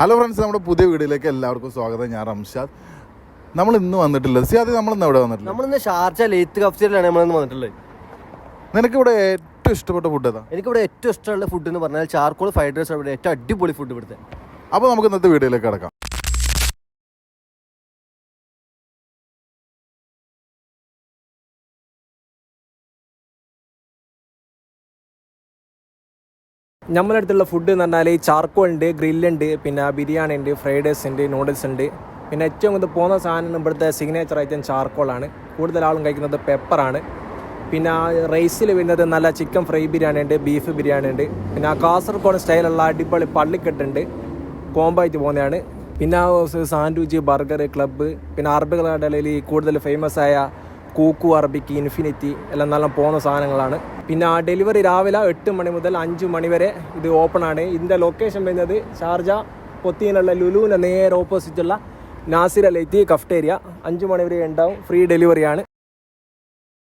Hello friends, നമ്മുടെ പുതിയ വീഡിയോയിലേക്ക് എല്ലാവർക്കും സ്വാഗതം. ഞാൻ റംഷാദ്. നമ്മൾ ഇന്ന് വന്നിട്ടില്ല. സിയാദ്, നമ്മളിന്ന് എവിടെ വന്നിട്ടില്ല? നമ്മളിന്ന് ഷാർജ ലെയ്ത്ത് കഫ്റ്റീരിയലാണ് നമ്മളിന്ന് വന്നിട്ടുള്ളത്. നിനക്ക് ഇവിടെ ഏറ്റവും ഇഷ്ടപ്പെട്ട ഫുഡ് ഏതാ? എനിക്കിവിടെ ഏറ്റവും ഇഷ്ടമുള്ള ഫുഡ് എന്ന് പറഞ്ഞാൽ ചാർക്കോൾ ഫ്രൈഡ് റൈസ് ആണ് ഏറ്റവും അടിപൊളി ഫുഡ് ഇവിടുത്തെ. അപ്പോൾ നമുക്ക് ഇന്നത്തെ വീഡിയോയിലേക്ക് കിടക്കാം. നമ്മുടെ അടുത്തുള്ള ഫുഡ് എന്ന് പറഞ്ഞാൽ ചാർക്കോൾ ഉണ്ട്, ഗ്രില്ലുണ്ട്, പിന്നെ ബിരിയാണി ഉണ്ട്, ഫ്രൈഡ് റൈസ് ഉണ്ട്, നൂഡിൽസ് ഉണ്ട്. പിന്നെ ഏറ്റവും കൂടുതൽ പോകുന്ന സാധനം ഇവിടുത്തെ സിഗ്നേച്ചർ ഐറ്റം ചാർക്കോളാണ്. കൂടുതൽ ആളും കഴിക്കുന്നത് പെപ്പറാണ്. പിന്നെ റൈസിൽ വരുന്നത് നല്ല ചിക്കൻ ഫ്രൈ ബിരിയാണി ഉണ്ട്, ബീഫ് ബിരിയാണി ഉണ്ട്. പിന്നെ കാസർഗോഡ് സ്റ്റൈലുള്ള അടിപൊളി പള്ളിക്കെട്ടുണ്ട്, കോംബോ ആയിട്ട് പോകുന്നതാണ്. പിന്നെ സാൻഡ്വിച്ച്, ബർഗർ, ക്ലബ്ബ്, പിന്നെ അറബികളുടെ കടലിൽ കൂടുതൽ ഫേമസ് ആയ കൂക്കു, അറബിക്ക്, ഇൻഫിനിറ്റി എല്ലാം നല്ല പോകുന്ന സാധനങ്ങളാണ്. പിന്നെ ഡെലിവറി രാവിലെ 8 മണി മുതൽ 5 മണി വരെ ഇത് ഓപ്പൺ ആണ്. ഇതിൻ്റെ ലൊക്കേഷൻ വരുന്നത് ഷാർജ പൊത്തിയിലുള്ള ലുലുവിൻ്റെ നേരെ ഓപ്പോസിറ്റുള്ള നാസിർ ലെയ്ത്തി കഫ്റ്റേരിയ. 5 മണി വരെ ഉണ്ടാവും. ഫ്രീ ഡെലിവറിയാണ്.